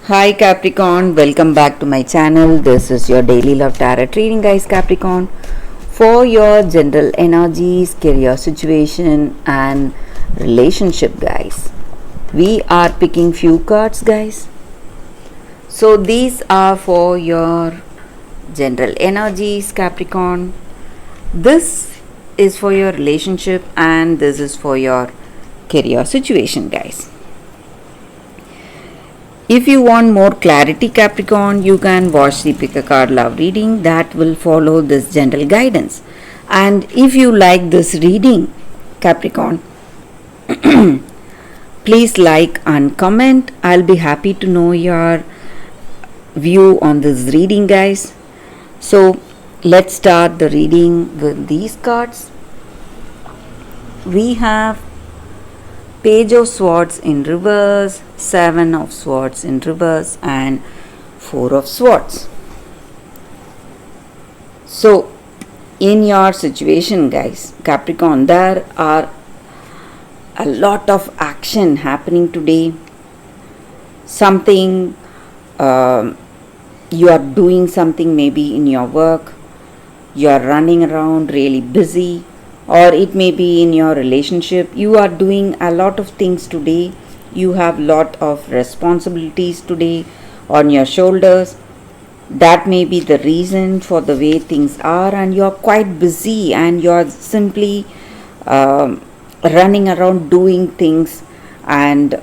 Hi Capricorn, welcome back to my channel. This is your daily love tarot reading, guys. Capricorn, for your general energies, career situation, and relationship, guys. We are picking few cards, guys. So these are for your general energies, Capricorn. This is for your relationship, and this is for your career situation, guys. If you want more clarity, Capricorn, you can watch the Pick a Card Love reading that will follow this general guidance. And if you like this reading, Capricorn, please like and comment. I'll be happy to know your view on this reading, guys. So let's start the reading with these cards. We have Page of Swords in reverse, Seven of Swords in reverse, and Four of Swords. So, in your situation, guys, Capricorn, there are a lot of action happening today. Something you are doing something maybe in your work, you are running around really busy, or it may be in your relationship. You are doing a lot of things today. You have lot of responsibilities today on your shoulders. That may be the reason for the way things are, and you're quite busy and you're simply running around doing things, and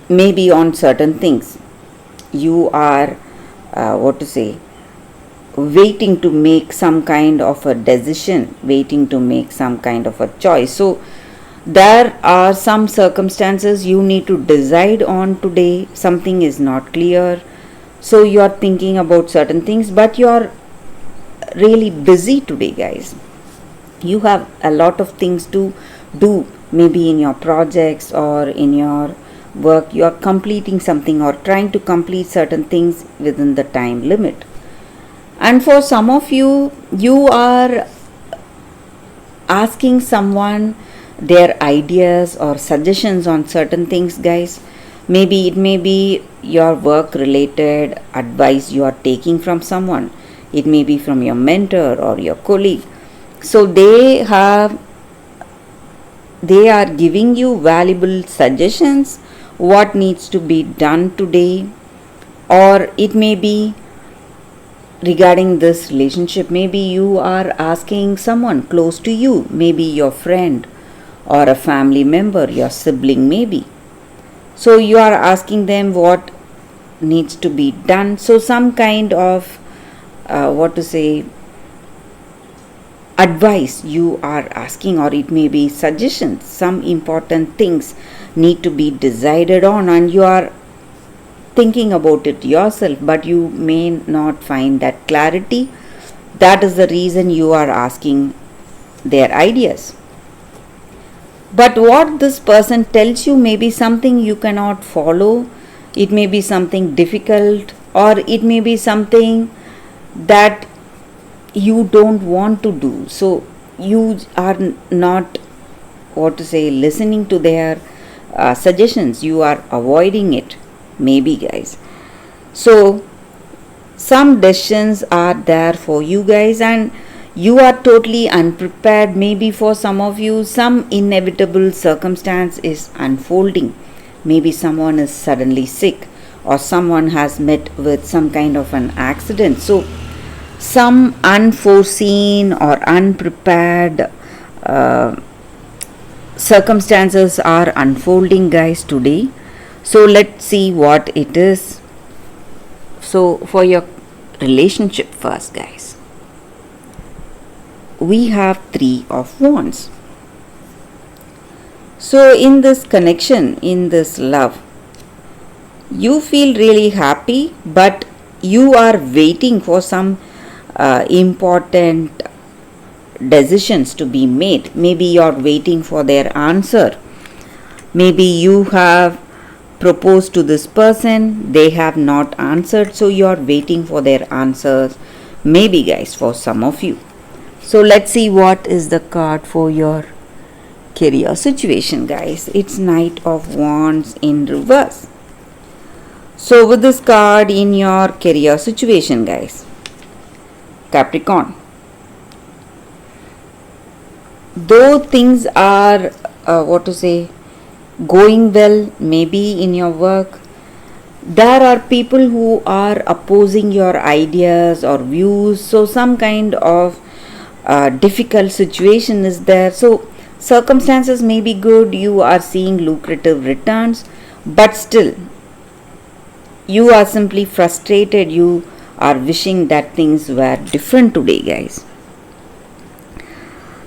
maybe on certain things you are waiting to make some kind of a decision, waiting to make some kind of a choice. So there are some circumstances you need to decide on today. Something is not clear, so you are thinking about certain things, but you are really busy today, guys. You have a lot of things to do, maybe in your projects or in your work. You are completing something or trying to complete certain things within the time limit. And for some of you, you are asking someone their ideas or suggestions on certain things, guys. Maybe it may be your work related advice you are taking from someone. It may be from your mentor or your colleague. So they are giving you valuable suggestions what needs to be done today. Or it may be regarding this relationship. Maybe you are asking someone close to you, maybe your friend or a family member, your sibling maybe. So you are asking them what needs to be done. So some kind of advice you are asking, or it may be suggestions. Some important things need to be decided on, and you are thinking about it yourself, but you may not find that clarity. That is the reason you are asking their ideas. But what this person tells you may be something you cannot follow. It may be something difficult, or it may be something that you don't want to do. So you are not listening to their suggestions. You are avoiding it, maybe, guys. So some decisions are there for you, guys, and you are totally unprepared. Maybe for some of you, some inevitable circumstance is unfolding. Maybe someone is suddenly sick, or someone has met with some kind of an accident. So some unforeseen or unprepared circumstances are unfolding, guys, today. So let's see what it is. So for your relationship first, guys, we have Three of Wands. So in this connection, in this love, you feel really happy, but you are waiting for some important decisions to be made. Maybe you are waiting for their answer. Maybe you have proposed to this person, they have not answered, so you are waiting for their answers, maybe, guys, for some of you. So let's see what is the card for your career situation, guys. It's Knight of Wands in reverse. So with this card in your career situation, guys, Capricorn, though things are going well maybe in your work, there are people who are opposing your ideas or views, so some kind of difficult situation is there. So circumstances may be good, you are seeing lucrative returns, but still you are simply frustrated, you are wishing that things were different today, guys.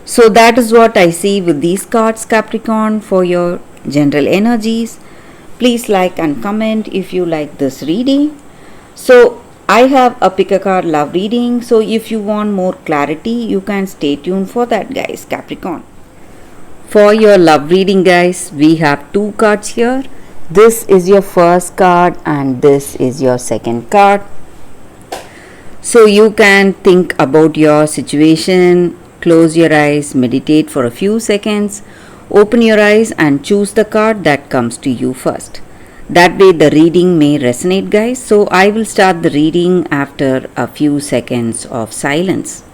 So that is what I see with these cards, Capricorn, for your general energies. Please like and comment if you like this reading. So I have a pick a card love reading. So if you want more clarity, you can stay tuned for that, guys, Capricorn. For your love reading, guys, we have two cards here. This is your first card and this is your second card. So you can think about your situation, close your eyes, meditate for a few seconds, open your eyes and choose the card that comes to you first. That way the reading may resonate, guys. So I will start the reading after a few seconds of silence.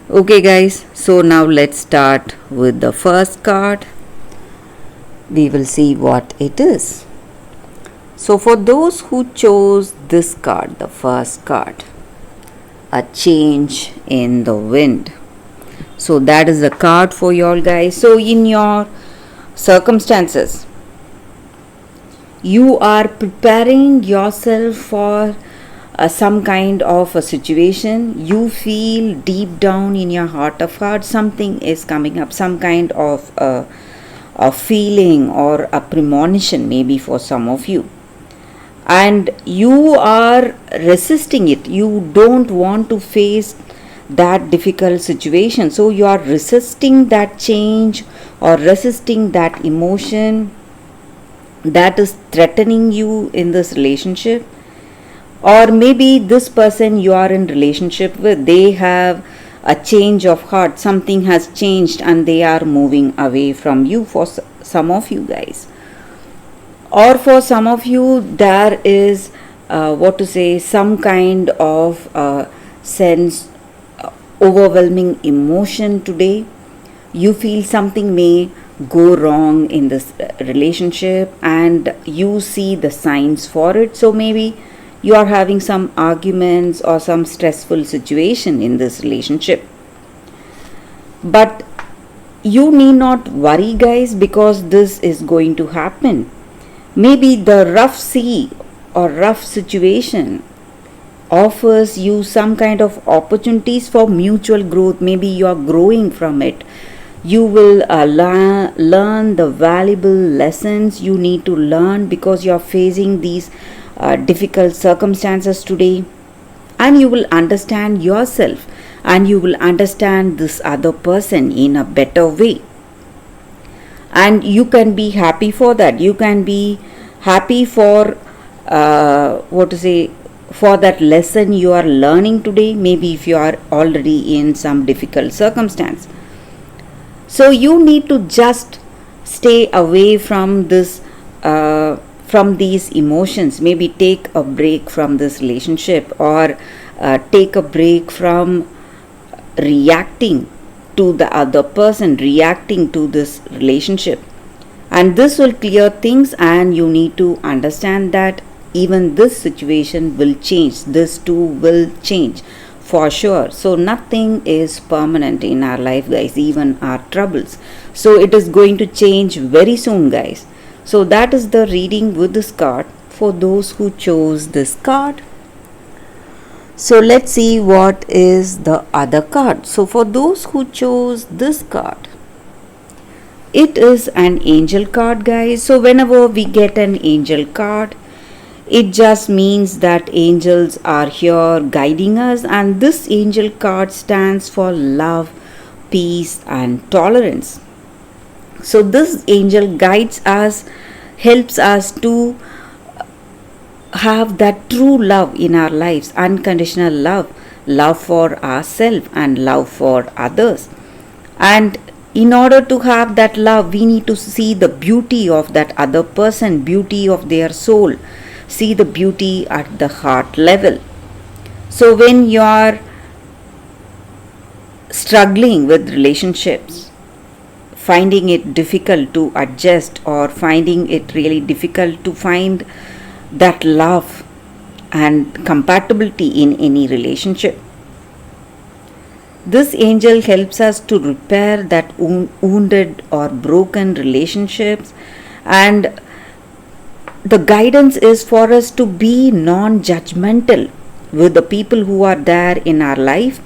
Okay, guys, so now let's start with the first card. We will see what it is. So for those who chose this card, the first card, a change in the wind. So that is the card for you all, guys. So in your circumstances, you are preparing yourself for some kind of a situation. You feel deep down in your heart of heart something is coming up, some kind of a feeling or a premonition maybe for some of you, and you are resisting it. You don't want to face that difficult situation, so you are resisting that change or resisting that emotion that is threatening you in this relationship. Or maybe this person you are in relationship with, they have a change of heart, something has changed and they are moving away from you for some of you, guys. Or for some of you there is some kind of sense, overwhelming emotion today. You feel something may go wrong in this relationship and you see the signs for it. So maybe you are having some arguments or some stressful situation in this relationship. But you need not worry, guys, because this is going to happen. Maybe the rough sea or rough situation offers you some kind of opportunities for mutual growth. Maybe you are growing from it. You will learn the valuable lessons you need to learn because you are facing these difficult circumstances today, and you will understand yourself and you will understand this other person in a better way, and you can be happy for that. You can be happy for for that lesson you are learning today, maybe if you are already in some difficult circumstance. So you need to just stay away from this from these emotions. Maybe take a break from this relationship, or take a break from reacting to the other person, reacting to this relationship, and this will clear things. And you need to understand that even this situation will change, this too will change for sure. So nothing is permanent in our life, guys, even our troubles. So it is going to change very soon, guys. So that is the reading with this card for those who chose this card. So let's see what is the other card. So for those who chose this card, it is an angel card, guys. So whenever we get an angel card, it just means that angels are here guiding us, and this angel card stands for love, peace and tolerance. So this angel guides us, helps us to have that true love in our lives, unconditional love, love for ourselves and love for others. And in order to have that love, we need to see the beauty of that other person, beauty of their soul, see the beauty at the heart level. So when you are struggling with relationships, finding it difficult to adjust, or finding it really difficult to find that love and compatibility in any relationship, this angel helps us to repair that wounded or broken relationships, and the guidance is for us to be non-judgmental with the people who are there in our life,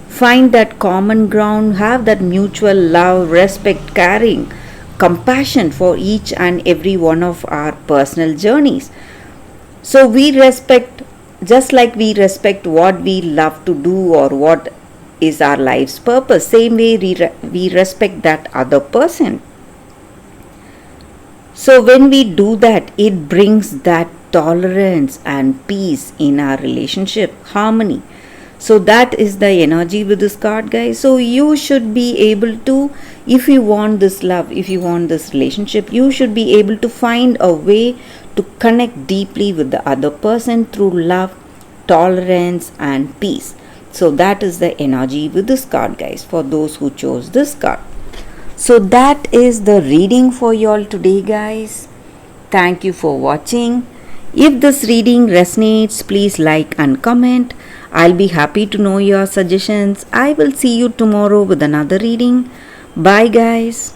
find that common ground, have that mutual love, respect, caring, compassion for each and every one of our personal journeys. So we respect, just like we respect what we love to do or what is our life's purpose, same way we respect that other person. So when we do that, it brings that tolerance and peace in our relationship, harmony. So that is the energy with this card, guys. So you should be able to, if you want this love, if you want this relationship, you should be able to find a way to connect deeply with the other person through love, tolerance and peace. So that is the energy with this card, guys, for those who chose this card. So that is the reading for you all today, guys. Thank you for watching. If this reading resonates, please like and comment. I'll be happy to know your suggestions. I will see you tomorrow with another reading. Bye, guys.